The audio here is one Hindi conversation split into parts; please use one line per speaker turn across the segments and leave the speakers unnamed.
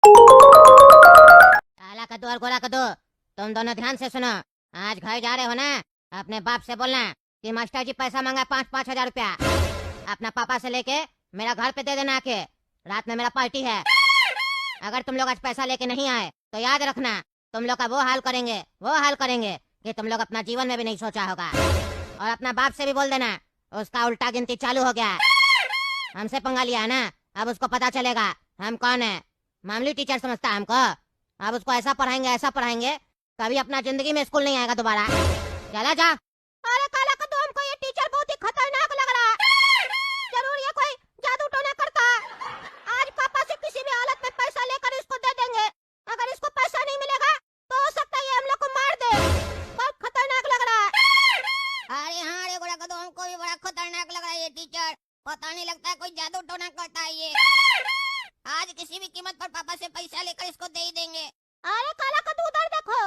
काला कद्दू और गोरा कद्दू, तुम दोनों ध्यान से सुनो। आज घर जा रहे हो ना, अपने बाप से बोलना कि मास्टर जी पैसा मांगा 5,000 रुपया। अपना पापा से लेके मेरा घर पे दे देना आके। रात में मेरा पार्टी है। अगर तुम लोग आज पैसा लेके नहीं आए तो याद रखना, तुम लोग का वो हाल करेंगे कि तुम लोग अपना जीवन में भी नहीं सोचा होगा। और अपना बाप से भी बोल देना, उसका उल्टा गिनती चालू हो गया। हमसे पंगा लिया है ना, अब उसको पता चलेगा हम कौन है। मामूली टीचर समझता है हमको। अब उसको ऐसा पढ़ाएंगे कभी अपना जिंदगी में स्कूल नहीं आएगा दोबारा। चला जा। अरे काला कद्दू, हमको ये टीचर बहुत ही खतरनाक लग रहा है। जरूर ये कोई जादू टोना करता है। आज पापा से किसी भी हालत में पैसा लेकर इसको दे देंगे। अगर इसको पैसा नहीं मिलेगा तो हो सकता है ये हम लोग को मार दे। बहुत खतरनाक लग रहा है। अरे हाँ रे गोरा कद्दू, हमको भी बड़ा खतरनाक लग रहा है ये टीचर। पता नहीं लगता है कोई जादू टोना करता है ये। आज किसी भी कीमत पर पापा से पैसा लेकर इसको दे ही देंगे। अरे काला कद्दू, उधर देखो,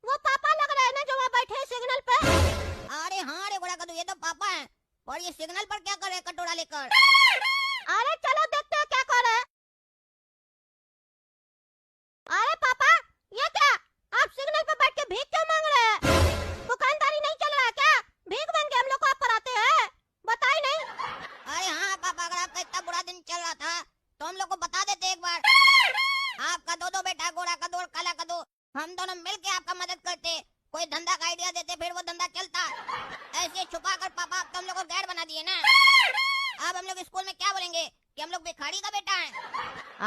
वो पापा लग रहे हैं ना जो वहाँ बैठे हैं सिग्नल पे। अरे हाँ रे गोरा कद्दू, ये तो पापा हैं। और ये सिग्नल पर क्या कर रहे हैं कटोरा लेकर? अरे चलो देखते हैं क्या कर रहे हैं। अरे पापा, ये क्या, आप सिग्नल पे बैठ के भीख क्यों मांग रहे हैं? दुकानदारी नहीं चल रहा है क्या? भीख मांग के हम लोग को आप पढ़ाते हैं, बताए नहीं? अरे हाँ पापा, अगर आपका इतना बुरा दिन चल रहा था तो हम लोग को बता देते एक बार। आपका दो बेटा, गोरा कद्दू और काला कद्दू, हम दोनों मिलके आपका मदद करते, कोई धंधा का आइडिया देते, फिर वो धंधा चलता। ऐसे छुपा कर पापा आप तुम लोग को गैर बना दिए ना। अब हम लोग स्कूल में क्या बोलेंगे कि हम लोग भिखारी का बेटा है।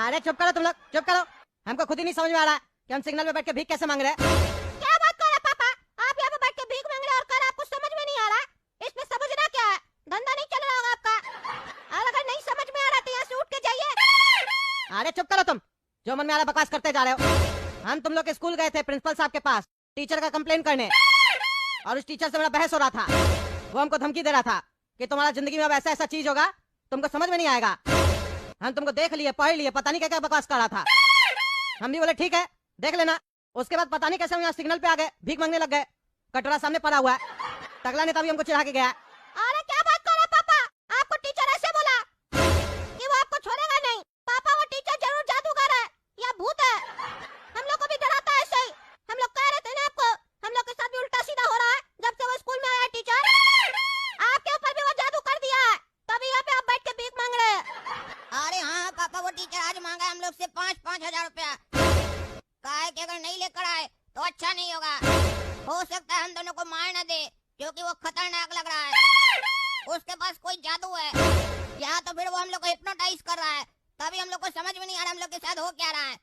अरे चुप करो तुम लोग, चुप करो। हमको खुद ही नहीं समझ में आ रहा कि हम सिग्नल पे बैठ के भीख कैसे मांग रहे हैं। क्या बात कर रहे हैं पापा, आप यहाँ पे बैठ के भीख मांग रहे हैं और कल आपको समझ में नहीं आ रहा? इसमें समझना क्या है? धंधा नहीं चल रहा होगा आपका। और अगर नहीं समझ में आ रहा तो यहाँ से उठ के जाइए। अरे चुप करो तुम, जो मन में आ रहा बकवास करते जा रहे हो। हम तुम लोग के स्कूल गए थे प्रिंसिपल साहब के पास टीचर का कंप्लेन करने, और उस टीचर से मेरा बहस हो रहा था। वो हमको धमकी दे रहा था कि तुम्हारा जिंदगी में अब ऐसा ऐसा चीज होगा तुमको समझ में नहीं आएगा। हम तुमको देख लिए, पढ़ लिए, पता नहीं क्या क्या बकवास कर रहा था। हम भी बोले ठीक है देख लेना। उसके बाद पता नहीं कैसे हम यहाँ सिग्नल पे आ गए, भीख मांगने लग गए। कटोरा सामने पड़ा हुआ है, तगला ने तभी हमको चिढ़ा के गया। अरे क्या बात कर रहे पापा, आपको टीचर ऐसे बोला कि वो आपको छोड़ेगा नहीं? पापा वो टीचर जरूर जादूगर है या भूत है। हम लोग को भी डराता है ऐसे ही। हम लोग कह रहे थे ना आपको, हम लोग के साथ भी उल्टा सीधा हो रहा है जब से वो स्कूल में आया टीचर। आपके ऊपर भी वो जादू कर दिया है, तभी यहाँ पे आप बैठ के भीख मांग रहे हैं। अरे हाँ पापा, वो टीचर आज मांगा हम लोग से 5,000 रुपया। कहा है कि अगर नहीं लेकर आए तो अच्छा नहीं होगा। हो सकता है हम दोनों को मार न दे, क्योंकि वो खतरनाक लग रहा है। उसके पास कोई जादू है, या तो फिर वो हम लोग को हिप्नोटाइज कर रहा है। तभी हम लोग को समझ में नहीं आ रहा हम लोग के साथ हो क्या रहा है।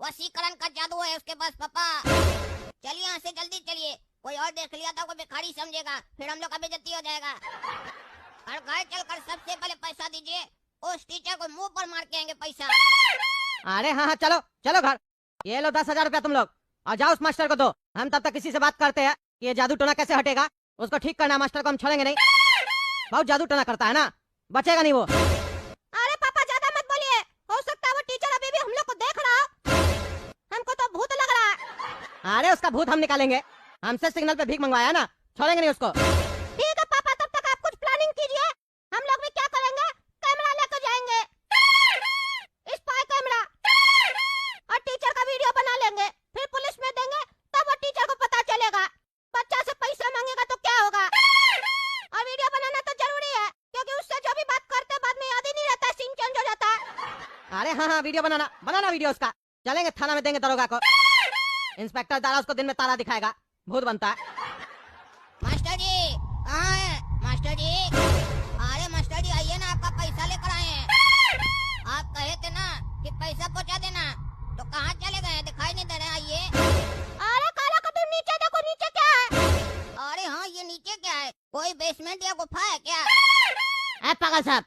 वशीकरण का जादू है उसके पास पापा। चलिए यहाँ से जल्दी चलिए, कोई और देख लिया तो कोई भिखारी समझेगा, फिर हम लोग का बेइज्जती हो जाएगा। और घर चलकर सबसे पहले पैसा दीजिए, उस टीचर को मुंह पर मार के आएंगे पैसा। अरे हाँ हाँ चलो चलो घर। ये लो 10,000 रुपया तुम लोग, और जाओ उस मास्टर को दो। हम तब तक किसी से बात करते हैं कि ये जादू टोना कैसे हटेगा। उसको ठीक करना, मास्टर को हम छोड़ेंगे नहीं। बहुत जादू टोना करता है ना, बचेगा नहीं वो। अरे पापा ज्यादा मत बोलिए, हो सकता है वो टीचर अभी भी हम लोग को देख रहा हो। हमको तो भूत लग रहा है। अरे उसका भूत हम निकालेंगे, हमसे सिग्नल पे भीख मंगवाया ना, छोड़ेंगे नहीं उसको। ठीक है पापा, तब तक आप कुछ प्लानिंग कीजिए। हम लोग भी क्या करेंगे, कैमरा लेकर जाएंगे, स्पाई कैमरा, और टीचर का वीडियो बना लेंगे, फिर पुलिस में देंगे, तब वो टीचर को पता चलेगा। बच्चा से पैसा मांगेगा तो क्या होगा। और वीडियो बनाना तो जरूरी है, क्योंकि उससे जो भी बात करते बाद में याद ही नहीं रहता, सीन चेंज हो जाता है। अरे हाँ हाँ वीडियो बनाना वीडियो उसका। चलेंगे थाना में, देंगे दरोगा को। इंस्पेक्टर तारा उसको दिन में तारा दिखाएगा, भूत बनता है। मास्टर जी कहाँ है? मास्टर जी, अरे मास्टर जी आइए ना, आपका पैसा लेकर आए हैं। आप कहे थे ना कि पैसा पहुँचा देना, तो कहाँ चले गए? दिखाई नहीं दे रहे, आइए। अरे काला कद्दू, नीचे देखो, नीचे क्या है? अरे हाँ ये नीचे क्या है, कोई बेसमेंट या गुफा है क्या? पागल साहब,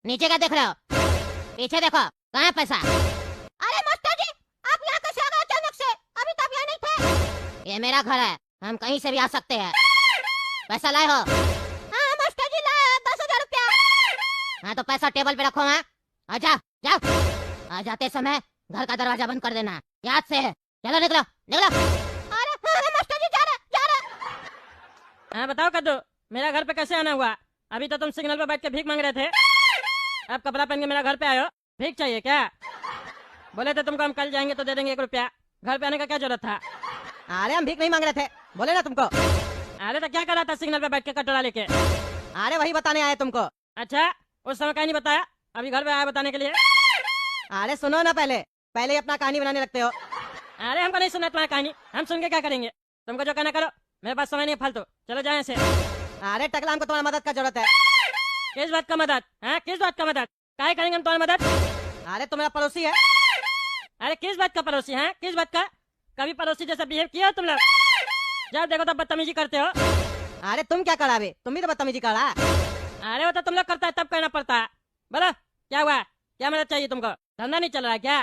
नीचे क्या देख रहे हो? पीछे देखो, कहाँ है पैसा? अरे मास्टर जी, आप यहाँ कैसे आ गए अचानक से? अभी तो आप यहाँ नहीं थे। ये मेरा घर है, हम कहीं से भी आ सकते हैं। पैसा लाए हो? हाँ मास्टर जी लाए, 10,000 रुपया। हाँ तो पैसा टेबल पे रखो। हाँ आ जाओ जाओ। आ जाते समय घर का दरवाजा बंद कर देना, याद से है। चलो निकलो निकलो। अरे हाँ मास्टर जी, जा रहे।
हाँ बताओ कद्दू, मेरा घर पे कैसे आना हुआ? अभी तो तुम सिग्नल पे बैठ के भीख मांग रहे थे, अब कपड़ा पहन के मेरा घर पे आयो, भीख चाहिए क्या? बोले थे तुमको हम कल जाएंगे तो दे देंगे 1 रुपया। घर पे आने का क्या जरूरत था?
अरे हम भीख नहीं मांग रहे थे, बोले ना तुमको।
अरे तो क्या करा था सिग्नल पे बैठ के कटोरा लेके?
अरे वही बताने आए तुमको।
अच्छा, उस समय कहीं नहीं बताया, अभी घर पे आया बताने के लिए।
अरे सुनो ना, पहले पहले ही अपना कहानी बनाने लगते हो।
अरे हमको नहीं सुनना तुम्हारी कहानी, हम सुन के क्या करेंगे? तुमको जो करना करो, मेरे पास समय नहीं है फालतू। चलो जाए से।
अरे टकला, हमको तुम्हारी मदद का जरूरत है।
किस बात का मदद? हाँ, किस बात का मदद? काहे करेंगे हम तुम्हारी मदद?
अरे तुम मेरा पड़ोसी है।
अरे किस बात का पड़ोसी? है किस बात का? कभी पड़ोसी जैसा बिहेव किया हो तुम लोग? जब देखो तब बदतमीजी करते हो।
अरे तुम क्या करा बे? तुम भी तो बदतमीजी करा।
अरे वो तो तुम लोग करता है तब करना पड़ता है। बोलो क्या हुआ, क्या मदद चाहिए तुमको? धंधा नहीं चल रहा है क्या?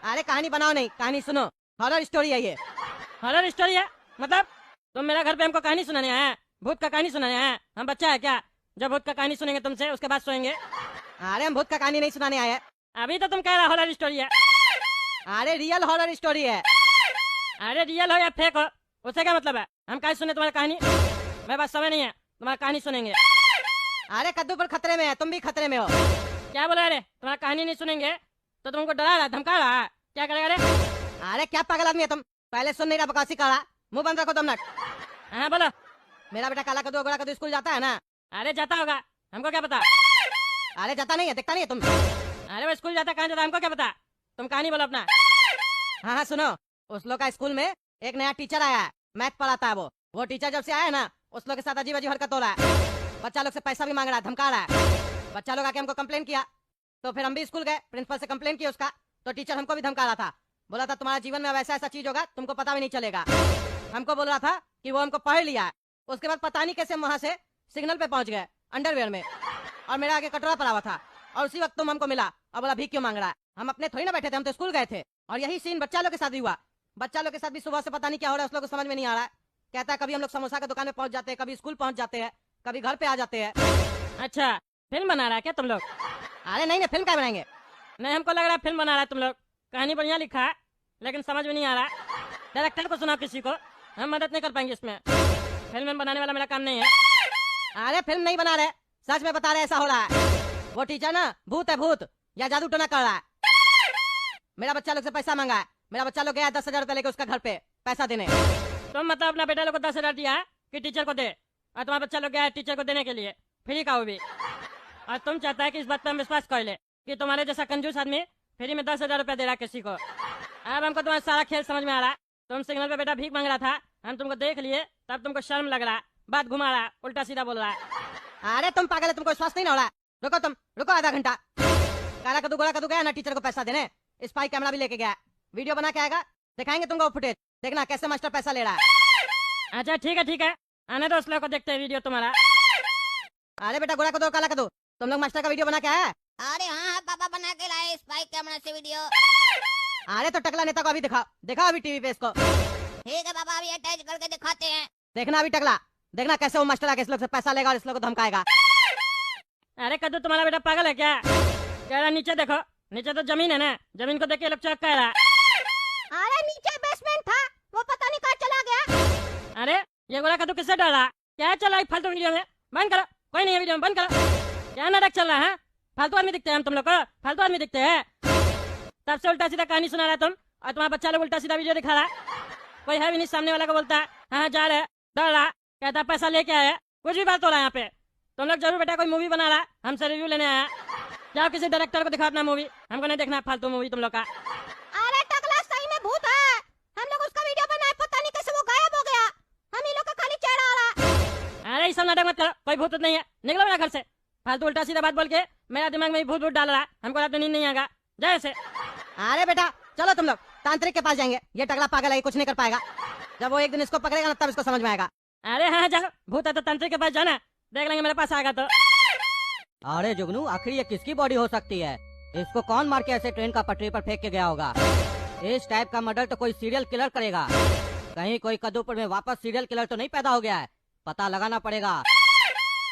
अरे कहानी बनाओ नहीं, कहानी सुनो। हॉरर स्टोरी है ये।
हॉरर स्टोरी है? मतलब तुम मेरा घर पे हमको कहानी सुनाने आए हैं? भूत का कहानी सुनाने आए हैं? हम बच्चा है क्या जब भूत का कहानी सुनेंगे तुमसे उसके बाद सोएंगे?
अरे हम भूत का कहानी नहीं सुनाने आए हैं।
अभी तो तुम कह रहा हॉरर स्टोरी है।
अरे रियल हॉरर स्टोरी है।
अरे रियल हो या फेक हो उससे क्या मतलब है? हम काहे सुने तुम्हारी कहानी? मेरे पास समय नहीं है, तुम्हारी कहानी सुनेंगे।
अरे कद्दू पर खतरे में है, तुम भी खतरे में हो।
क्या बोला? अरे तुम्हारी कहानी नहीं सुनेंगे तो तुमको डरा रहा है, धमका रहा है? क्या करेगा रे?
अरे क्या पागल आदमी है तुम? पहले सुन नहीं रहा, बकवासी करा। मुंह बंद रखो तुम नट।
हाँ बोलो।
मेरा बेटा काला कद्दू गोरा कद्दू स्कूल जाता है ना?
अरे जाता होगा, हमको क्या पता।
अरे जाता नहीं है, देखता नहीं है तुम?
अरे वो स्कूल जाता कहाँ जाता हमको क्या पता। तुम कहानी बोलो अपना।
हाँ हाँ सुनो। उस लोग का स्कूल में एक नया टीचर आया है, मैथ पढ़ाता है। वो टीचर जब से आया है ना, उस लोग के साथ अजीब अजीब हरकत हो रहा है। बच्चा लोग से पैसा भी मांग रहा है, धमका रहा है। बच्चा लोग आके हमको कंप्लेन किया, तो फिर हम भी स्कूल गए, प्रिंसिपल से कंप्लेन की उसका। तो टीचर हमको भी धमका रहा था, बोला था तुम्हारा जीवन में अब ऐसा ऐसा चीज होगा तुमको पता भी नहीं चलेगा। हमको बोल रहा था कि वो हमको पढ़ लिया है। उसके बाद पता नहीं कैसे वहां से सिग्नल पे पहुंच गए अंडरवेयर में, और मेरा आगे कटोरा पड़ा हुआ था। और उसी वक्त तुम हमको मिला और बोला भीख क्यों मांग रहा है? हम अपने थोड़ी ना बैठे थे, हम तो स्कूल गए थे। और यही सीन बच्चा लोग के साथ भी हुआ। बच्चा लोग के साथ भी सुबह से पता नहीं क्या हो रहा है, उस लोग को समझ में नहीं आ रहा है। कहता है कभी हम लोग समोसा की दुकान में पहुंच जाते हैं, कभी स्कूल पहुंच जाते हैं, कभी घर पे आ जाते हैं।
अच्छा, फिल्म बना रहा है क्या तुम लोग?
अरे नहीं नहीं, फिल्म क्या बनाएंगे?
नहीं, हमको लग रहा है फिल्म बना रहा है तुम लोग। कहानी बढ़िया लिखा है लेकिन समझ में नहीं आ रहा। डायरेक्टर को सुनाओ किसी को, हम मदद नहीं कर पाएंगे इसमें। फिल्म बनाने वाला मेरा काम नहीं है।
अरे फिल्म नहीं बना रहे, सच में बता रहे ऐसा हो रहा है। वो टीचर ना भूत है, भूत या जादू टोना कर रहा है। मेरा बच्चा लोग से पैसा मांगा है। मेरा बच्चा लोग गया 10,000 रुपया लेके उसका घर पे पैसा देने।
तुम मतलब अपना बेटा लोग को 10,000 दिया है कि टीचर को दे, और तुम्हारा बच्चा लोग गया है टीचर को देने के लिए फ्री का, वो भी। और तुम चाहता है कि इस बात पर हम विश्वास कर ले कि तुम्हारे जैसा कंजूस आदमी फ्री में 10,000 रुपया दे रहा है किसी को। अब हमको तुम्हारा सारा खेल समझ में आ रहा है। तुम सिग्नल पे बेटा भीख मांग रहा था, हम तुमको देख लिए, तब तुमको शर्म लग रहा है, बात घुमा रहा है, उल्टा सीधा बोल रहा है।
अरे तुम पागल है, तुमको विश्वास नहीं ना हो रहा है? रुको तुम, रुको आधा घंटा। काला कद्दू गोरा कद्दू गया ना टीचर को पैसा देने, स्पाई कैमरा भी लेके गया, वीडियो बना के आएगा, दिखाएंगे तुमको फुटेज, देखना कैसे मास्टर पैसा ले रहा है।
अच्छा ठीक है, आने दो उस लोग को, देखते हैं वीडियो तुम्हारा।
अरे बेटा गोरा कद्दू काला कद्दू, तुम लोग मास्टर का वीडियो बना के आया?
अरे हाँ पापा बना के लाए स्पाई कैमरा से वीडियो।
अरे तो टकला नेता को अभी दिखाओ, दिखाओ अभी टीवी पे इसको।
ठीक है पापा, अभी अटैच करके दिखाते हैं।
देखना अभी टकला, देखना कैसे वो मास्टर आके इस लोग से पैसा लेगा और इस लोग को धमकाएगा।
अरे कद्दू तुम्हारा बेटा पागल है क्या? कह रहा नीचे देखो, नीचे तो जमीन है ना, जमीन को देख के लोग चौंक कह रहा।
अरे नीचे बेसमेंट था, वो पता नहीं कहाँ चला गया।
अरे ये गोरा कद्दू किससे डर रहा? क्या चल रहा है फालतू वीडियो में? बंद करो, कोई नहीं है वीडियो में, बंद करो। क्या नाटक चल रहा है? फालतू आदमी दिखते हैं हम तुम लोग को, फालतू आदमी दिखते हैं। तब से उल्टा सीधा कहानी सुना रहा है तुम, और तुम्हारा बच्चा लोग उल्टा सीधा वीडियो दिखा रहा है। कोई है भी नहीं, सामने वाला को बोलता है हाँ जा रहे, डर रहा, कहता है पैसा लेके आया, कुछ भी बात हो रहा है यहाँ पे। तुम लोग जरूर बेटा कोई मूवी बना रहा है, हमसे रिव्यू लेने आया। जाओ किसी डायरेक्टर को दिखा अपना मूवी, हमको नहीं देखना फालतू मूवी तुम लोग का।
अरे टकला सही में भूत है, हम लोग उसका वीडियो बनाए, पता नहीं कैसे वो गायब हो गया। हम ही लोग का खाली चेहरा आ रहा।
अरे ये सब नाटक मत करो, कोई भूत नहीं है, निकलो मेरा घर से। फालतू उल्टा सीधा बात बोल के मेरा दिमाग में भूत भूत डाल रहा है, हमको रात में नींद नहीं आएगा, जाए से।
अरे बेटा चलो तुम लोग तांत्रिक के पास जाएंगे, ये टकला पागल है, कुछ नहीं कर पाएगा। जब वो एक दिन इसको पकड़ेगा ना तब इसको समझ में आएगा।
अरे हाँ जाओ, भूत है तो तांत्रिक के पास जाना, देख लेंगे मेरे पास आएगा तो।
अरे जुगनू, आखिर ये किसकी बॉडी हो सकती है? इसको कौन मार के ऐसे ट्रेन का पटरी पर फेंक के गया होगा? इस टाइप का मर्डर तो कोई सीरियल किलर करेगा। कहीं कोई कद्दूपुर में वापस सीरियल किलर तो नहीं पैदा हो गया है, पता लगाना पड़ेगा।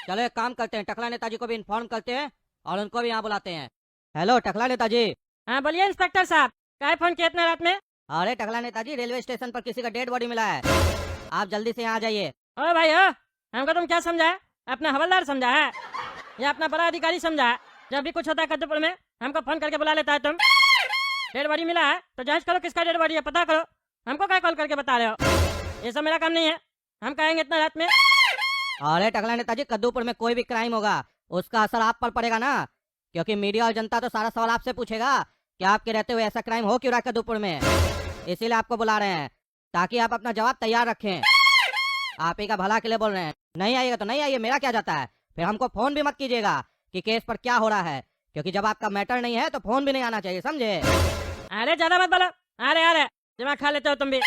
चलो एक काम करते हैं, टकला नेताजी को भी इन्फॉर्म करते हैं और उनको भी यहाँ बुलाते हैं। हेलो टकला नेताजी।
हाँ बोलिए इंस्पेक्टर साहब, क्या फोन किया इतना रात में?
अरे टकला नेताजी, रेलवे स्टेशन पर किसी का डेड बॉडी मिला है, आप जल्दी से यहाँ आ जाइए।
ओ भाई हो, हमको तुम क्या समझा है? अपना हवलदार समझा है या अपना बड़ा अधिकारी समझा है? जब भी कुछ होता है कद्दूपुर में हमको फोन करके बुला लेता है तुम। डेड बॉडी मिला है तो जांच करो किसका डेड बॉडी है, पता करो। हमको क्या कॉल करके बता रहे हो? ये सब मेरा काम नहीं है, हम कहेंगे इतना रात में।
अरे टकला नेताजी, कद्दूपुर में कोई भी क्राइम होगा उसका असर आप पर पड़ेगा ना, क्योंकि मीडिया और जनता तो सारा सवाल आपसे पूछेगा कि आपके रहते हुए ऐसा क्राइम हो क्यों रहा है कद्दूपुर में। इसीलिए आपको बुला रहे हैं ताकि आप अपना जवाब तैयार रखें। आप ही का भला के लिए बोल रहे हैं। नहीं आइएगा तो नहीं आइए, मेरा क्या जाता है। फिर हमको फोन भी मत कीजिएगा कि केस पर क्या हो रहा है, क्योंकि जब आपका मैटर नहीं है तो फोन भी नहीं आना चाहिए, समझे?
अरे ज्यादा मत बोलो, अरे अरे दिमाग खा लेते हो तुम भी।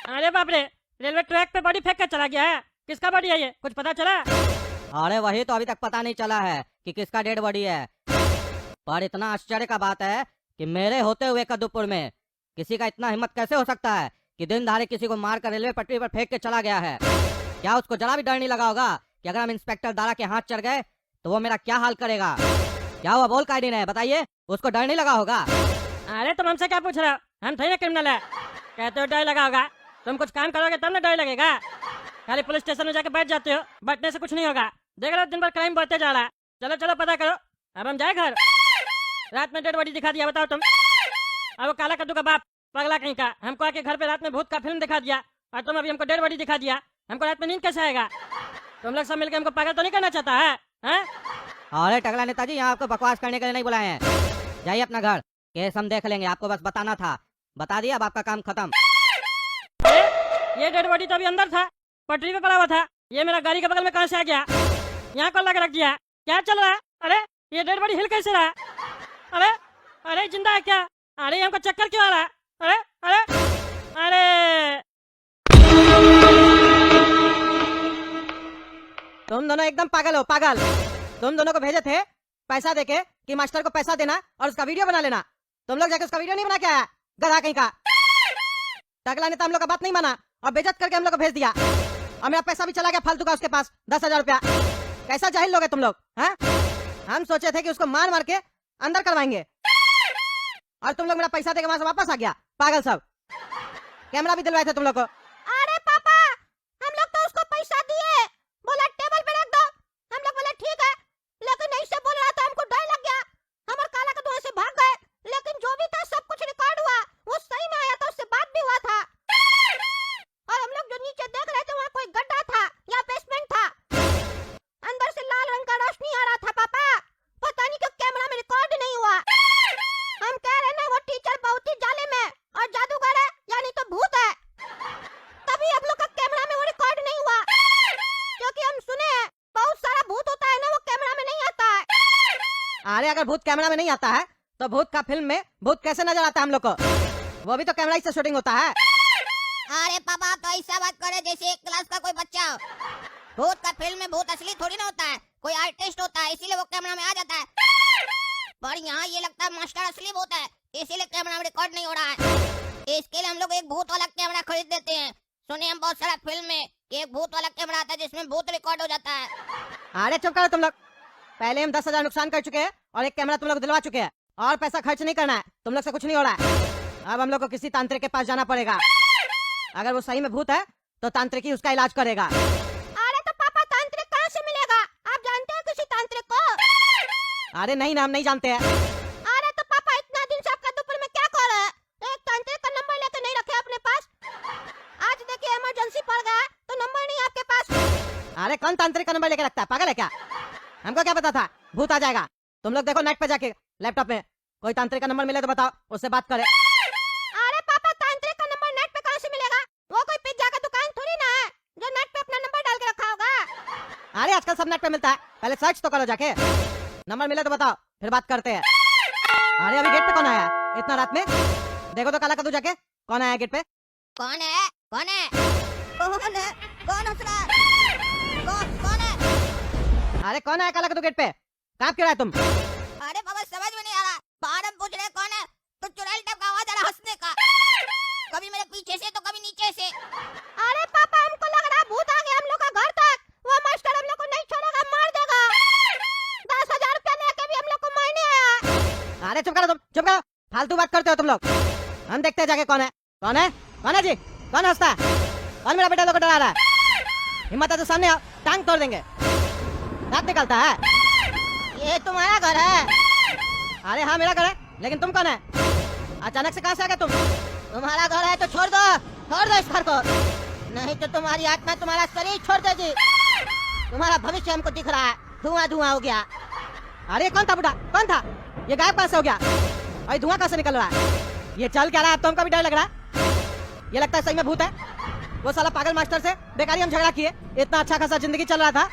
अरे बाप रे, रेलवे ट्रैक पे बॉडी फेंक कर चला गया है। किसका बॉडी है ये, कुछ पता चला?
अरे वही तो अभी तक पता नहीं चला है कि किसका डेड बॉडी है, पर इतना आश्चर्य का बात है कि मेरे होते हुए कद्दूपुर में किसी का इतना हिम्मत कैसे हो सकता है कि दिन दहाड़े किसी को मारकर रेलवे पटरी पर फेंक के चला गया है। क्या उसको जरा भी डर नहीं लगा होगा कि अगर हम इंस्पेक्टर दारा के हाथ चढ़ गए तो वो मेरा क्या हाल करेगा? क्या हुआ, बोल काहे नहीं रहे, बताइए। उसको डर नहीं लगा होगा?
अरे तुम हमसे क्या पूछ रहे हो, हम थोड़ी ना क्रिमिनल है। कहते हो डर लगा होगा, तुम कुछ काम करोगे तब ना डर लगेगा। खाली पुलिस स्टेशन में जाके बैठ जाते हो, बैठने से कुछ नहीं होगा। देख रहे हो दिन भर क्राइम बढ़ते जा रहा है। चलो चलो पता करो, अब हम जाए घर। रात में डेड बॉडी दिखा दिया, बताओ तुम। अब वो काला कद्दू का बाप पगला कहीं का हमको आके घर पे रात में भूत का फिल्म दिखा दिया, और तुम अभी हमको डेड बॉडी दिखा दिया। हमको रात में नींद कैसे आएगा? तुम लोग सब मिलकर हमको पागल तो नहीं करना चाहता है, हैं?
अरे टकला नेताजी, यहाँ आपको बकवास करने के लिए नहीं बुलाए हैं। जाइए अपना घर, केस हम देख लेंगे। आपको बस बताना था, बता दिया, अब आपका काम खत्म।
ये डेड बॉडी तो अभी अंदर था, पटरी पे पड़ा हुआ था। ये मेरा गाड़ी के बगल में कहाँ से आ गया? यहाँ कौन लगा रख दिया? क्या चल रहा है? अरे ये डेड बॉडी हिल कैसे रहा है? अरे अरे जिंदा है क्या? अरे हमको चक्कर क्यों आ रहा है? अरे अरे अरे
तुम दोनों एकदम पागल हो, पागल। तुम दोनों को भेजे थे पैसा देके कि मास्टर को पैसा देना और उसका वीडियो बना लेना। तुम लोग जाके उसका वीडियो नहीं बना के आया, गधा कहीं का। टकला ने तो हम लोग का बात नहीं माना और बेइज्जत करके हम लोग को भेज दिया, और मेरा पैसा भी चला गया फालतू का उसके पास, 10,000 रुपया। कैसा जाहिल लोग है तुम लोग, हैं? हम सोचे थे कि उसको मार मार के अंदर करवाएंगे, और तुम लोग मेरा पैसा देके वहां से वापस आ गया, पागल सब। कैमरा भी दिलवाए थे तुम लोग को।
अरे पापा, हम लोग तो उसको पैसा दिए, बोला टेबल पे रख दो। हम लोग बोले ठीक है, लेकिन ऐसे बोल रहा था, हमको डर लग गया। हमारे काला का धुआं से भाग गए, लेकिन जो भी था सब कुछ रिकॉर्ड हुआ, वो सही में आया था, उससे बात भी हुआ था। और हम लोग जो नीचे देख रहे थे वहाँ कोई गड्ढा था या बेसमेंट था, अंदर से लाल रंग का रोशनी आ रहा था। पापा पता नहीं क्यों कैमरा में रिकॉर्ड नहीं हुआ। हम कह रहे ना वो टीचर बहुत ही जालिम है और जादूगर है, यानी तो भूत है, तभी हम लोग का कैमरा में वो रिकॉर्ड नहीं हुआ। क्योंकि हम सुने हैं बहुत सारा भूत होता है ना, वो कैमरा में नहीं आता है।
अरे अगर भूत कैमरा में नहीं आता है तो भूत का फिल्म में भूत कैसे नजर आता है हम लोग को? वो भी तो कैमरा ही से शूटिंग होता है।
अरे पापा, आप तो ऐसा बात करे जैसे एक क्लास का कोई बच्चा हो। भूत का फिल्म में भूत असली थोड़ी ना होता है, कोई आर्टिस्ट होता है, इसीलिए वो कैमरा में आ जाता है। पर यहाँ ये लगता है मास्टर असली भूत है, इसीलिए कैमरा में रिकॉर्ड नहीं हो रहा है। इसके लिए हम लोग एक भूत वाला कैमरा खरीद देते हैं। सुने हम बहुत सारा फिल्म में कि एक भूत वाला कैमरा आता है जिसमें भूत रिकॉर्ड हो जाता है।
अरे चुप करो तुम लोग। पहले हम 10,000 नुकसान कर चुके हैं और एक कैमरा तुम लोग दिलवा चुके हैं, और पैसा खर्च नहीं करना है, तुम लोग से कुछ नहीं हो रहा है। अब हम लोग को किसी तांत्रिक के पास जाना पड़ेगा। अगर वो सही में भूत है तो तांत्रिक ही उसका इलाज करेगा।
अरे तो पापा तांत्रिक कहाँ से मिलेगा? आप जानते हैं किसी तांत्रिक को?
अरे नहीं ना, हम नहीं जानते हैं।
अरे तो पापा इतना दिन से आप कद्दूपुर में क्या कर रहे हैं? एक तांत्रिक का नंबर लेके नहीं रखे अपने पास? आज देखिए इमरजेंसी पड़ गया है तो नंबर नहीं आपके पास।
अरे कौन तांत्रिक का नंबर लेके रखता है, पागल है क्या? हमको क्या पता था भूत आ जाएगा? तुम लोग देखो नेट पे जाके, लैपटॉप में कोई तांत्रिक का नंबर मिले तो बताओ, उससे बात करे।
अरे पापा तांत्रिक का नंबर नेट पे कहाँ से मिलेगा? वो कोई पिज्जा का दुकान थोड़ी ना है जो नेट पे अपना नंबर डाल के रखा होगा।
अरे आजकल सब नेट पे मिलता है, पहले सर्च तो करो जाके। नंबर मिले तो बताओ, फिर बात करते हैं। अरे अभी गेट पे कौन आया इतना रात में? देखो तो काला कद्दू जाके, कौन आया गेट पे?
कौन है? कौन है? कौन है? कौन हंस रहा है? कौन है?
अरे कौन आया काला कद्दू गेट पे? कांप क्यों रहा है तुम?
अरे बाबा समझ में नहीं आ रहा। बाहर हम पूछ रहे कौन है तो चुड़ैल टाइप का आवाज आ रहा हंसने का, कभी मेरे पीछे से तो कभी नीचे से।
अरे पापा हमको लग रहा है भूत आ गया हम लोग का घर तक। वो मास्टर हम लोग को नहीं छोड़ेगा, मार देगा। 10,000 रुपया लेके भी हम लोग को मारने आया।
अरे चुप करो तुम, चुप करो, फालतू बात करते हो तुम लोग। हम देखते हैं जाके कौन है। कौन है? कौन है जी? कौन हंसता है? कौन मेरा बेटा लोग को डरा रहा है? हिम्मत है तो सामने आओ, टांग तोड़ देंगे। दांत निकलता है।
ये तुम्हारा घर है?
अरे हाँ मेरा घर है, लेकिन तुम कौन है? अचानक से कहाँ से आ गए तुम? तुम्हारा घर है तो छोड़ दो इस घर को, नहीं तो तुम्हारी आत्मा तुम्हारा शरीर छोड़ देगी। तुम्हारा भविष्य हमको दिख रहा है, धुआं धुआं हो गया। अरे कौन था बुढ़ा, कौन था? ये गायब कहाँ से हो गया? और धुआं कहाँ से निकल रहा है? ये चल क्या रहा है? अब तो हमको भी डर लग रहा है। ये लगता है सही में भूत है। वो साला पागल मास्टर से बेकारी हम झगड़ा किए, इतना अच्छा खासा जिंदगी चल रहा था।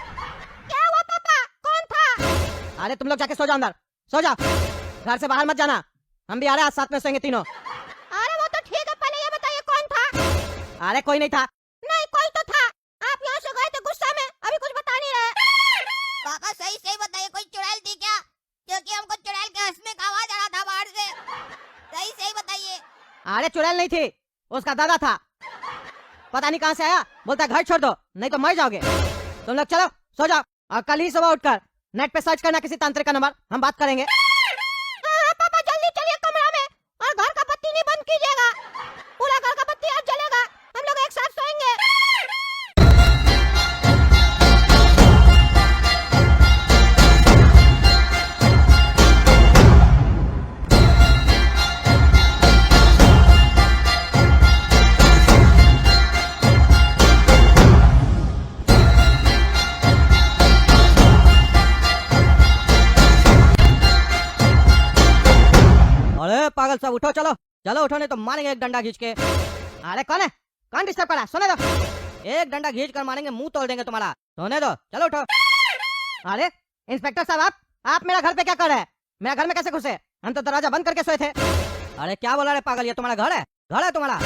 क्या हुआ पापा? कौन था?
अरे तुम लोग जाके सो जाओ, अंदर सो जाओ, घर से बाहर मत जाना। हम भी आ रहे हैं, आज साथ में सोएंगे तीनों।
अरे वो तो ठीक है, पहले ये बताइए कौन था?
अरे कोई नहीं था।
नहीं कोई तो था, आप यहाँ से गए थे गुस्सा में, अभी कुछ बता नहीं रहे।
पापा सही बताइए, कोई चुड़ैल थी क्या? क्योंकि हमको चुड़ैल के हंसने का आवाज आ रहा था बाहर से। सही बताइए।
अरे चुड़ैल नहीं थी, उसका दादा था। पता नहीं कहाँ से आया, बोलता घर छोड़ दो नहीं तो मर जाओगे। तुम लोग चलो सो जाओ, और कल ही सुबह उठकर नेट पे सर्च करना किसी तांत्रिक का नंबर, हम बात करेंगे।
हाँ पापा जल्दी चलिए कमरा में, और घर का बत्ती नहीं बंद कीजिएगा, पूरा घर का बत्ती आज जलेगा, हम लोग एक साथ सोएंगे।
अरे पागल सब उठो, चलो चलो उठो, नहीं तो मारेंगे एक डंडा खींच के। अरे कौन है, कौन डिस्टर्ब कर रहा है? सोने दो, एक डंडा खींच कर मारेंगे, मुंह तोड़ देंगे तुम्हारा। सोने दो, चलो उठो। अरे इंस्पेक्टर साहब, आप मेरा घर पे क्या कर रहे हैं? मेरा घर में कैसे घुसे? हम तो दरवाजा बंद करके सोए थे। अरे क्या बोला रे पागल, ये तुम्हारा घर है? घर है तुम्हारा?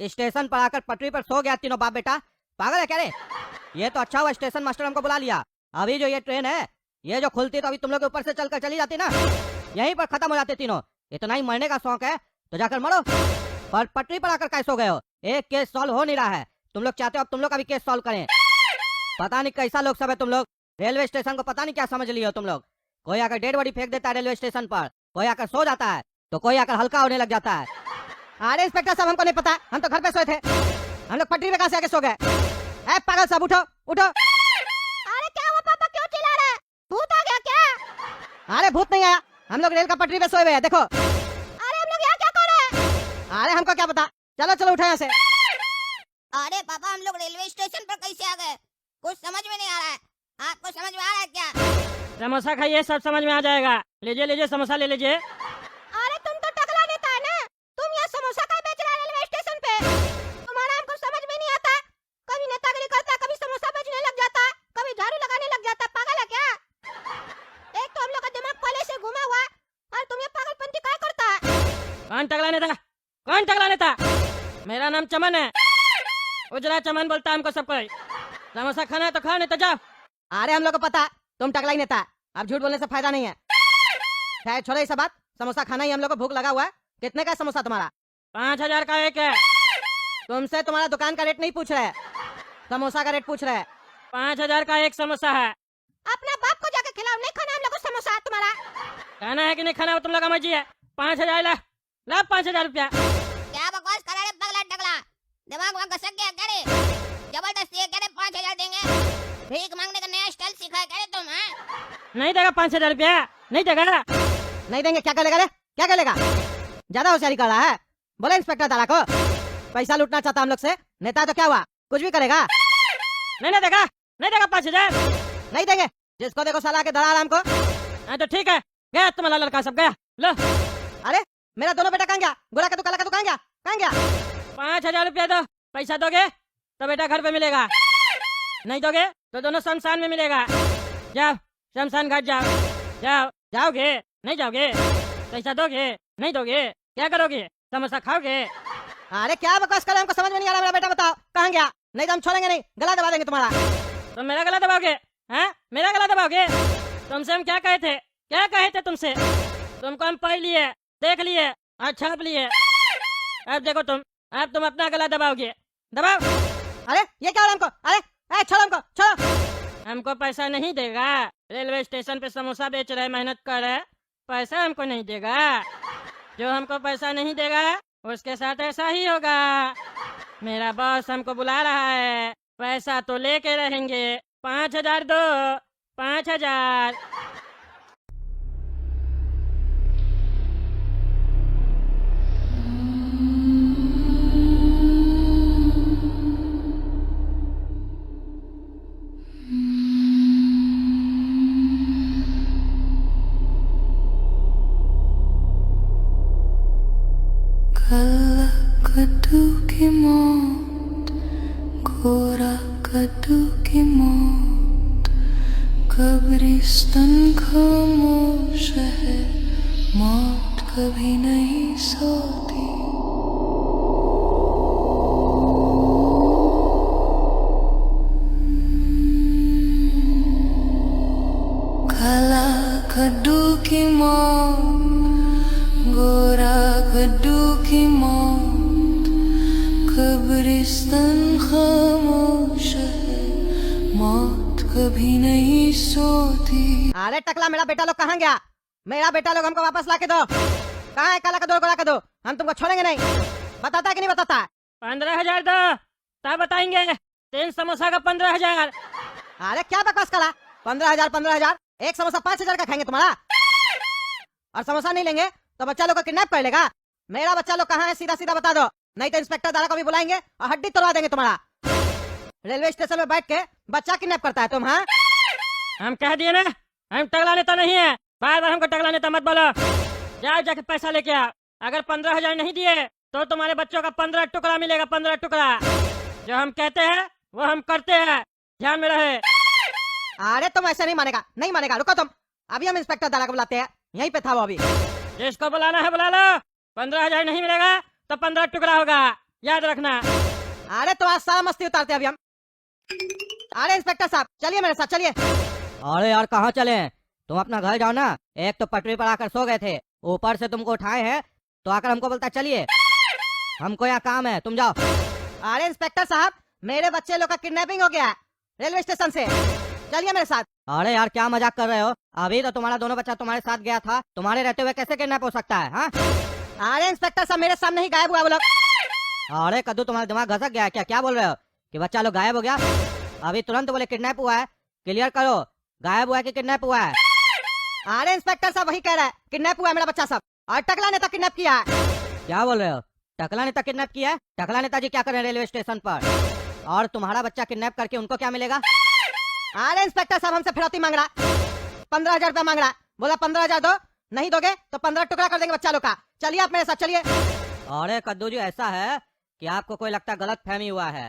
स्टेशन पर आकर पटरी पर सो गया तीनों बाप बेटा, पागल है क्या रे? ये तो अच्छा हुआ स्टेशन मास्टर हमको बुला लिया। अभी जो ये ट्रेन है, ये जो खुलती तो अभी तुम लोग ऊपर से चलकर चली जाती ना, यहीं पर खत्म हो जाते तीनों। इतना ही मरने का शौक है तो जाकर मरो, पर पटरी पर आकर कैसे हो गए हो? एक केस सॉल्व हो नहीं रहा है, तुम लोग चाहते हो अब तुम लोग का भी केस सॉल्व करें। पता नहीं कैसा लोग सब है तुम लोग, रेलवे स्टेशन को पता नहीं क्या समझ लियो तुम लोग। कोई आकर डेड बॉडी फेंक देता है रेलवे स्टेशन पर, कोई आकर सो जाता है, तो कोई आकर हल्का होने लग जाता है। अरे इंस्पेक्टर साहब हमको नहीं पता, हम तो घर पे सोए थे, हम लोग पटरी पे कहाँ से आके सो गए? ए पागल साहब उठो उठो।
अरे क्या हुआ पापा, क्यों चिल्ला रहे हैं? भूत आ गया क्या?
अरे भूत नहीं आया, हम लोग रेल का पटरी पे सोए हुए हैं, देखो।
अरे हम लोग यहाँ क्या कर रहे हैं?
अरे हमको क्या पता, चलो चलो उठो यहाँ से।
अरे पापा हम लोग रेलवे स्टेशन पर कैसे आ गए? कुछ समझ में नहीं आ रहा है, आपको समझ में आ रहा है क्या?
समोसा खाइए, सब समझ में आ जाएगा। लीजिए लीजिए समोसा ले लीजिए।
अरे तुम तो टकला नेता है ना, तुम यहाँ समोसा का बेच रहे रेलवे स्टेशन पे? तुम्हारा हमको समझ में नहीं आता, कभी नेतागिरी करता, कभी समोसा बेचने लग जाता, कभी झाड़ू लगाने लग जाता, पागल है क्या? एक तो हम लोग का दिमाग पहले से घुमा हुआ है, और तुम ये पागलपंती क्या करता है?
कौन टकला नेता? कौन टकला नेता? मेरा नाम चमन है, उजला चमन बोलता है हमको सब कोई। समोसा खाना है तो खाओ, नहीं तो जाओ।
अरे हम लोग को पता तुम टकला ही नेता है, अब झूठ बोलने से फायदा नहीं है। खैर छोड़ो ये सब बात, समोसा खाना ही हम लोग को भूख लगा हुआ है। कितने का है समोसा तुम्हारा?
5000 का एक है।
तुमसे तुम्हारा दुकान का रेट नहीं पूछ रहे, समोसा का रेट पूछ रहे।
5000 का एक समोसा है।
अपना बाप को जाके खिलाओ, नहीं खाना हम लोग को समोसा तुम्हारा।
खाना है कि नहीं खाना, वो तुम लोग का मर्जी है। 5000 ला, ला 5000 रुपया।
क्या बकवास कर रहे पगला टकला, दिमाग वहाँ घसक गया क्या रे? जबरदस्ती है क्या रे? 5000 देंगे? भीख मांगने का नया स्टाइल सीखा है क्या रे तुम? हैं
नहीं देगा 5000 रुपया, नहीं देगा।
नहीं देंगे क्या करेगा रे, क्या करेगा? ज्यादा होशियारी कर रहा है। बोले इंस्पेक्टर दादा को, पैसा लूटना चाहता हम लोग से, नेता तो क्या हुआ, कुछ भी करेगा।
नहीं देगा, नहीं देगा 5000।
नहीं देंगे, जिसको देखो साला के धरा हमको।
हाँ तो ठीक है, गया तुम्हारा लड़का सब गया। लो
अरे मेरा दोनों बेटा कहाँ गया? गोला का तू काला का तू कहाँ गया? कहाँ गया?
5000 रुपया दो, पैसा दोगे तो बेटा घर पे मिलेगा, नहीं दोगे तो दोनों शमशान में मिलेगा। जाओ शमशान घाट जाओ, जाओ। जाओगे नहीं जाओगे? पैसा दोगे नहीं दोगे? क्या करोगे? समोसा खाओगे?
अरे क्या बकवास कर रहे हैं, हमको समझ में नहीं आ रहा। मेरा बेटा बताओ कहाँ गया? नहीं तो हम छोड़ेंगे नहीं, गला दबा देंगे तुम्हारा।
तो मेरा गला दबाओगे? हैं मेरा गला दबाओगे? तुमसे हम क्या कहे थे, क्या कहे थे तुमसे? तुमको हम पढ़ लिए, देख लिए और छाप लिए, अब देखो तुम, अब तुम अपना गला दबाओगे। दबाओ।
अरे ये क्या हो रहा है हमको? अरे छोड़ो हमको, छोड़ो।
हमको पैसा नहीं देगा, रेलवे स्टेशन पे समोसा बेच रहे, मेहनत कर रहे, पैसा हमको नहीं देगा। जो हमको पैसा नहीं देगा उसके साथ ऐसा ही होगा। मेरा बॉस हमको बुला रहा है, पैसा तो लेके रहेंगे। 5000 दो, 5000।
काला कद्दू की मौत, गोरा कद्दू की मौत, कब्रिस्तान खामोश है, मौत कभी नहीं सोती। काला कद्दू की मौत, गोरा कद्दू की मौत, कब्रिस्तान खामोश है, मौत कभी नहीं सोती।
अरे टकला, मेरा बेटा लोग कहाँ गया? मेरा बेटा लोग हमको वापस ला के दो। कहाँ है काला कद्दू, गोरा कद्दू? हम तुमको छोड़ेंगे नहीं। बताता है कि नहीं बताता?
15,000 दो, तब बताएंगे। 3 समोसा का 15,000।
अरे क्या बकवास करा? 15,000 15,000, एक समोसा 5,000 का खाएंगे तुम्हारा? और समोसा नहीं लेंगे तो बच्चा लोग को किडनैप कर लेगा। मेरा बच्चा लोग कहाँ है सीधा सीधा बता दो, नहीं तो इंस्पेक्टर दादा को भी बुलाएंगे और हड्डी तोड़वा देंगे तुम्हारा। रेलवे स्टेशन में बैठ के बच्चा किडनैप करता है तुम? हाँ,
हम कह दिए ना, हम टकला नेता नहीं है। बार बार हमको टकला नेता मत बोलो। जाओ जाके पैसा लेके आओ। अगर 15,000 नहीं दिए तो तुम्हारे बच्चों का 15 टुकड़ा मिलेगा, 15 टुकड़ा। जो हम कहते हैं वो हम करते हैं, ध्यान में रहे।
अरे तुम ऐसे नहीं मानेगा, नहीं मानेगा। रुको तुम, अभी हम इंस्पेक्टर दादा को बुलाते हैं। यहीं पे था वो अभी।
जिसको बुलाना है बुला लो। 15,000 नहीं मिलेगा तो 15 टुकड़ा होगा, याद रखना।
अरे तो आज सारा मस्ती उतारते हैं अभी हम। अरे इंस्पेक्टर साहब चलिए मेरे साथ, चलिए।
अरे यार कहाँ चले? तुम अपना घर जाओ ना। एक तो पटरी पर आकर सो गए थे, ऊपर से तुमको उठाए हैं तो आकर हमको बोलता चलिए। हमको यहाँ काम है, तुम जाओ।
अरे इंस्पेक्टर साहब, मेरे बच्चे लोग का किडनैपिंग हो गया है रेलवे स्टेशन से। चलिए मेरे साथ।
अरे यार क्या मजाक कर रहे हो? अभी तो तुम्हारा दोनों बच्चा तुम्हारे साथ गया था, तुम्हारे रहते हुए कैसे किडनैप हो सकता है? हाँ?
अरे इंस्पेक्टर साहब, मेरे सामने ही गायब हुआ वो लोग।
अरे कद्दू, तुम्हारा दिमाग घसक गया है क्या? क्या बोल रहे हो कि बच्चा लोग गायब हो गया? अभी तुरंत बोले किडनैप हुआ है। क्लियर करो, गायब हुआ है कि किडनैप हुआ है?
अरे इंस्पेक्टर साहब वही कह रहा है, किडनैप हुआ है मेरा बच्चा सब, और टकला नेता किडनैप किया है।
क्या बोल रहे हो? टकला नेता किडनैप किया है? टकला नेताजी क्या कर रहे हैं रेलवे स्टेशन पर? और तुम्हारा बच्चा किडनैप करके उनको क्या मिलेगा?
अरे इंस्पेक्टर साहब हमसे फिरौती मांग रहा, 15,000 रुपया मांग रहा। बोला 15,000 दो, नहीं दोगे तो 15 टुकड़ा कर देंगे बच्चा लोग का। चलिए आप मेरे साथ चलिए।
अरे कद्दू जी, ऐसा है कि आपको कोई लगता गलत फहमी हुआ है।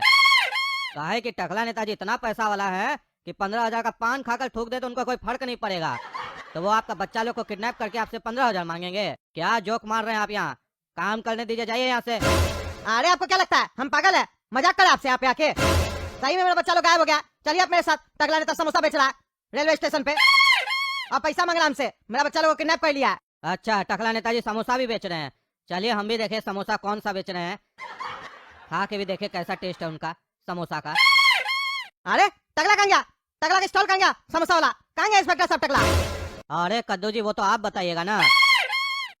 काहे कि टकला नेताजी इतना पैसा वाला है कि 15,000 का पान खाकर थूक दे तो उनको कोई फर्क नहीं पड़ेगा। तो वो आपका बच्चा लोग को किडनैप करके आपसे 15,000 मांगेंगे? क्या जोक मार रहे हैं आप? यहाँ काम करने दीजिए, जाइए यहाँ से।
अरे आपको क्या लगता है हम पागल है? मजाक कर आपसे यहाँ पे आके? सही में मेरा बच्चा लोग गायब हो गया। चलिए आप मेरे साथ। टकला नेता समोसा बेच रहा है रेलवे स्टेशन पे और पैसा मांग रहा हमसे। मेरा बच्चा लोग को किडनैप कर लिया है।
अच्छा, टकला नेताजी समोसा भी बेच रहे हैं। चलिए हम भी देखे समोसा कौन सा बेच रहे हैं, खा के भी देखे कैसा टेस्ट है उनका समोसा का।
अरे टकला कहाँ गया? टकला का स्टॉल कहाँ गया? समोसा वाला कहाँ गया इंस्पेक्टर साहब टकला?
अरे कद्दू जी, वो तो आप बताइएगा ना।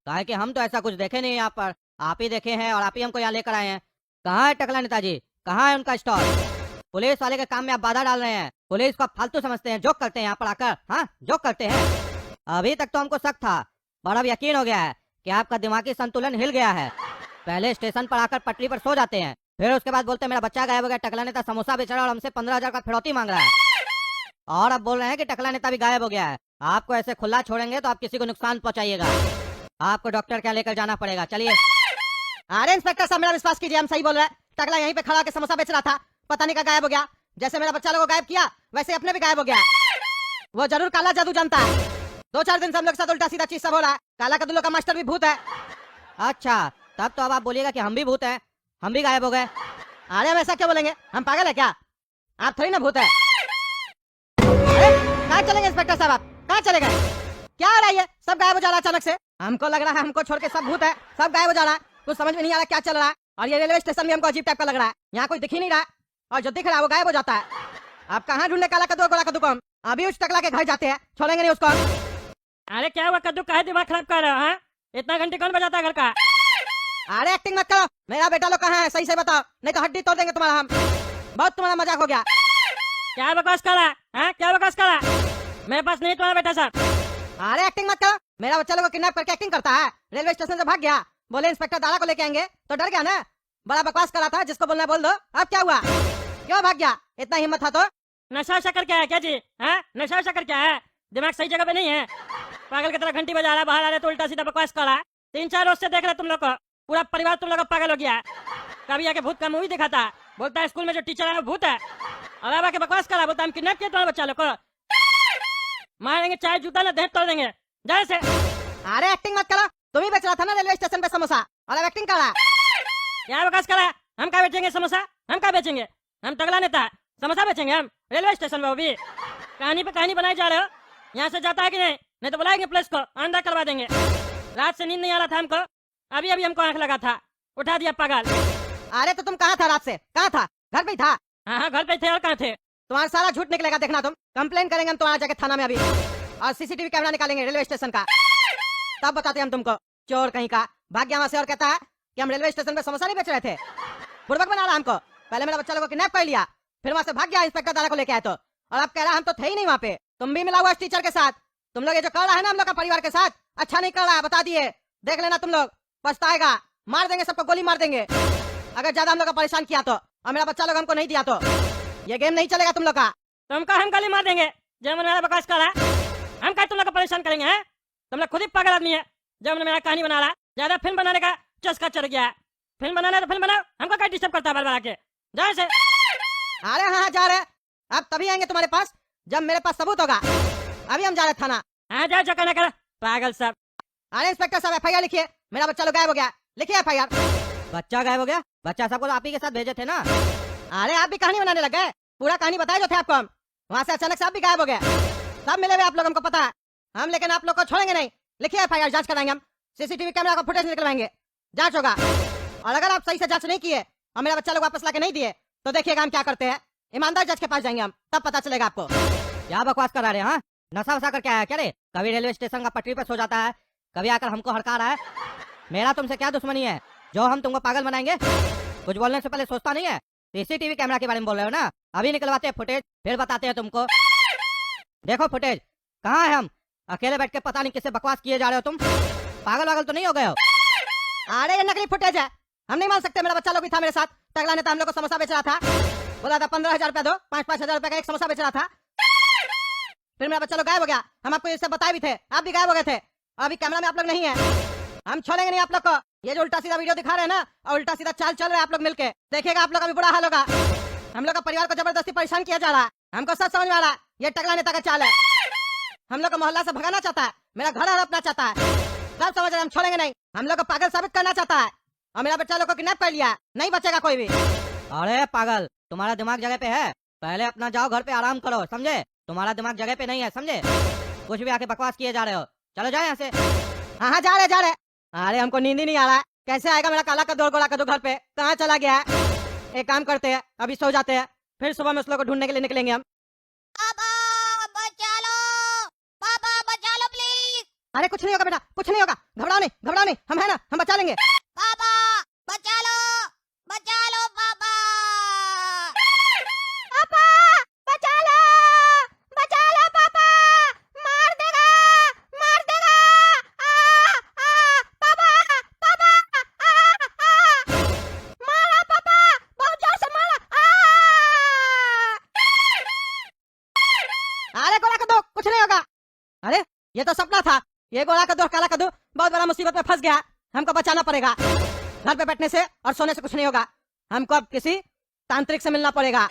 काहे कि हम तो ऐसा कुछ देखे नहीं यहाँ पर, आप ही देखे हैं और आप ही हमको यहाँ लेकर आए हैं। कहाँ है टकला नेताजी? कहाँ है उनका स्टॉल? पुलिस वाले के काम में आप बाधा डाल रहे हैं। पुलिस को आप फालतू समझते हैं, जोक करते हैं यहाँ पर आकर। हाँ, जोक करते हैं। अभी तक तो हमको शक था, पर अब यकीन हो गया है कि आपका दिमागी संतुलन हिल गया है। पहले स्टेशन पर आकर पटरी पर सो जाते हैं, फिर उसके बाद बोलते हैं मेरा बच्चा गायब हो गया, टकला नेता समोसा बेच रहा है और हमसे 15,000 का फिरौती मांग रहा है। और अब बोल रहे हैं कि टकला नेता भी गायब हो गया है। आपको ऐसे खुला छोड़ेंगे तो आप किसी को नुकसान पहुंचाइएगा। आपको डॉक्टर क्या लेकर जाना पड़ेगा। चलिए।
अरे इंस्पेक्टर साहब मेरा विश्वास कीजिए, हम सही बोल रहे हैं। टकला यहीं पे खड़ा होकर समोसा बेच रहा था, पता नहीं का गायब हो गया। जैसे मेरा बच्चा लोग को गायब किया वैसे अपने भी गायब हो गया। वो जरूर काला जादू जानता है। 2-4 दिन से हम लोग के साथ उल्टा सीधा चीज सब हो रहा है। काला कद्दू का मास्टर भी भूत है।
अच्छा, तब तो अब आप बोलिएगा कि हम भी भूत हैं, हम भी गायब हो गए।
अरे हम ऐसा क्यों बोलेंगे? हम पागल है क्या? आप थोड़ी ना भूत है। अरे कहाँ चलेंगे इंस्पेक्टर साहब? आप कहाँ चले गए? क्या हो रहा है ये? सब गायब हो जा रहा है अचानक से। हमको लग रहा है हमको छोड़ के सब भूत है, सब गायब हो जा रहा है। कुछ समझ में नहीं आ रहा क्या चल रहा है। और ये रेलवे स्टेशन भी हमको अजीब टाइप का लग रहा है। यहाँ कोई दिख ही नहीं रहा, और जो दिख रहा है वो गायब हो जाता है। आप कहाँ ढूंढे काला कद्दू गोला कद्दू को? हम अभी उस टकला के घर जाते हैं, छोड़ेंगे नहीं उसको।
अरे क्या हुआ कद्दू, काहे दिमाग खराब कर रहे हो? हाँ, इतना घंटे कौन बजाता है घर का?
अरे एक्टिंग मत करो। मेरा बेटा लोग कहाँ है सही से बताओ, नहीं तो हड्डी तोड़ देंगे तुम्हारा हम। बहुत तुम्हारा मजाक हो गया।
क्या बकवास कर रहा है? हाँ, क्या बकवास कर रहा है? मेरे पास नहीं तुम्हारा बेटा साहब।
अरे एक्टिंग मत करो। मेरा बच्चा लोग को किडनैप करके एक्टिंग करता है। रेलवे स्टेशन से भाग गया, बोले इंस्पेक्टर दादा को लेके आएंगे तो डर गया ना। बड़ा बकवास करा था, जिसको बोलना बोल दो। अब क्या हुआ? क्यों भाग गया? इतना हिम्मत था तो?
नशा शक्कर क्या है क्या जी? हाँ, नशा शक्कर क्या है? दिमाग सही जगह पे नहीं है। पागल की तरह घंटी बजा रहा है, बाहर आ रहे तो उल्टा सीधा बकवास कर रहा है। 3-4 रोज से देख रहे तुम लोग को। पूरा परिवार तुम लोग का पागल हो गया है। कभी आके भूत का मूवी दिखाता है, बोलता है स्कूल में जो टीचर है वो भूत है, और अब आके बकवास करा, बोलता है हम किडनैप किए तुम्हारे बच्चा लोग को, मारेंगे चाहे जूता ना देह तोड़ देंगे जैसे।
अरे एक्टिंग मत करो, तुम ही बेच रहा था ना रेलवे स्टेशन पे समोसा और अब एक्टिंग कर रहा।
क्या बकवास करा? हम क्या बेचेंगे समोसा? हम क्या बेचेंगे? हम तगड़ा नेता है, समोसा बेचेंगे हम रेलवे स्टेशन में? वो भी कहानी पे कहानी बनाई जा रहे हो। यहाँ से जाता है कि नहीं? नहीं तो बुलाएंगे पुलिस को, अंदर करवा देंगे। रात से नींद नहीं आ रहा था हमको, अभी अभी हमको आंख लगा था, उठा दिया पागल।
अरे तो तुम कहाँ था रात से? कहाँ था? घर पे ही था?
हाँ हाँ घर पे थे, और कहाँ थे?
तुम्हारा सारा झूठ निकलेगा, देखना तुम। कंप्लेन करेंगे हम तुम्हारा जाके थाना में अभी, और सीसीटीवी कैमरा निकालेंगे रेलवे स्टेशन का, तब बताते हैं हम तुमको। चोर कहीं का भाग गया वहां से और कहता है कि हम रेलवे स्टेशन पे समोसा नहीं बेच रहे थे। बुड़बक बना रहा हमको। पहले मेरा बच्चा लोग को किडनैप कर लिया, फिर वहां से भाग गया इंस्पेक्टर दादा को लेके आए तो, और अब कह रहा हम तो थे ही नहीं वहाँ पे। तुम भी मिला हुआ इस टीचर के साथ। तुम लोग ये जो कर रहा है ना हम लोग का परिवार के साथ, अच्छा नहीं कर रहा है, बता दिए। देख लेना तुम लोग, पछताएगा। मार देंगे सबको, गोली मार देंगे अगर ज्यादा हम लोग को परेशान किया तो, और मेरा बच्चा लोग हमको नहीं दिया तो। ये गेम नहीं चलेगा तुम लोग का।
तुमको हम गोली मार देंगे जब मेरा बकवास कर रहा है। हम क्या तुम लोग को परेशान करेंगे? हैं? तुम लोग खुद ही पागल आदमी है। जब मेरा कहानी बना रहा है, ज्यादा फिल्म बनाने का चस्का चढ़ गया है। फिल्म बनाना है तो फिल्म बनाओ, हमको क्या डिस्टर्ब करता है बार बार आके? जहाँ से।
अरे हाँ जा रहे, अब तभी आएंगे तुम्हारे पास जब मेरे पास सबूत होगा। अभी हम जा रहे थाना।
हाँ जा चक्कर न कर पागल सब।
अरे इंस्पेक्टर साहब एफआईआर लिखिए, मेरा बच्चा लोग गायब हो गया। लिखिए एफआईआर।
बच्चा गायब हो गया? बच्चा सबको तो आप ही के साथ भेजे थे ना।
अरे आप भी कहानी बनाने लग गए, पूरा कहानी बताए जो थे आपको हम। वहाँ से अचानक से आप भी गायब हो गए, सब मिले हुए आप लोग, हमको पता है हम, लेकिन आप लोग को छोड़ेंगे नहीं। लिखिए एफआईआर, जांच कराएंगे हम, सीसीटीवी कैमरा का फुटेज निकलवाएंगे, जांच होगा। और अगर आप सही से जांच नहीं किए और मेरा बच्चा लोग वापस लाके नहीं दिए तो देखिएगा हम क्या करते हैं। ईमानदार जज के पास जाएंगे हम, तब पता चलेगा आपको।
क्या बकवास करा रहे? हाँ, नशा वसा करके आया क्या रे? कभी रेलवे स्टेशन का पटरी पे सो जाता है, कभी आकर हमको हड़का रहा है। मेरा तुमसे क्या दुश्मनी है जो हम तुमको पागल बनाएंगे? कुछ बोलने से पहले सोचता नहीं है? सीसीटीवी कैमरा के बारे में बोल रहे हो ना? अभी निकलवाते हैं फुटेज, फिर बताते हैं तुमको। देखो फुटेज, कहाँ है हम? अकेले बैठ के पता नहीं किससे बकवास किए जा रहे हो तुम। पागल वागल तो नहीं हो गए हो?
अरे ये नकली फुटेज है, हम नहीं मान सकते। मेरा बच्चा लोग भी था मेरे साथ। टकला नेता हम लोग को समोसा बेच रहा था, बोला था 15,000 रुपया दो, 5-5 हजार रुपए का एक समोसा बेच रहा था। फिर मेरा बच्चा लोग गायब हो गया, हम आपको ये सब बताए भी थे, आप भी गायब हो गए थे। अभी कैमरा में आप लोग नहीं है, हम छोड़ेंगे नहीं आप लोग को। ये जो उल्टा सीधा वीडियो दिखा रहे हैं ना, और उल्टा सीधा चाल चल रहा है आप लोग मिलके, देखिएगा आप लोग का भी बुरा हाल होगा। हम लोग का परिवार को जबरदस्ती परेशान किया जा रहा है, हमको सब समझ में आ रहा है। ये टकला नेता का चाल है, हम लोग को मोहल्ला से भगाना चाहता है, मेरा घर हड़पना चाहता है, सब समझ रहे। हम छोड़ेंगे नहीं, हम लोग को पागल साबित करना चाहता है, और मेरा बच्चा लोग को किडनैप कर लिया, नहीं बचेगा कोई भी।
अरे पागल, तुम्हारा दिमाग जगह पे है? पहले अपना जाओ घर पे आराम करो, समझे? तुम्हारा दिमाग जगह पे नहीं है, समझे? कुछ भी आके बकवास किए जा रहे हो, चलो जाओ यहाँ से।
हाँ जा रहे। अरे हमको नींद ही नहीं आ रहा है, कैसे आएगा मेरा काला कद्दू और गोला कद्दू घर पे? कहाँ चला गया है? एक काम करते हैं, अभी सो जाते हैं, फिर सुबह में उस लोग को ढूंढने के लिए निकलेंगे हम।
पापा बचा लो, पापा बचा लो प्लीज।
अरे कुछ नहीं होगा बेटा, कुछ नहीं होगा, घबराओ नहीं, हम है ना, हम बचा लेंगे।
पापा बचा लो पापा।
पापा बचा लो पापा, मार देगा पापा मारा पापा, बहुत जोर से मारा।
अरे गोला कद्दू कुछ नहीं होगा। अरे ये तो सपना था, ये गोला कद्दू और काला कद्दू बहुत बड़ा मुसीबत में फंस गया, हमको बचाना पड़ेगा। घर पे बैठने से और सोने से कुछ नहीं होगा, हमको अब किसी तांत्रिक से मिलना पड़ेगा,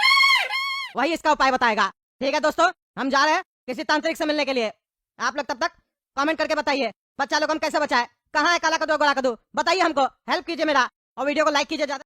वही इसका उपाय बताएगा। ठीक है दोस्तों, हम जा रहे हैं किसी तांत्रिक से मिलने के लिए। आप लोग तब तक कमेंट करके बताइए बच्चा लोग हम कैसे बचाए, कहाँ है काला कद्दू और गोला कद्दू, बताइए हमको, हेल्प कीजिए मेरा, और वीडियो को लाइक कीजिए ज्यादा।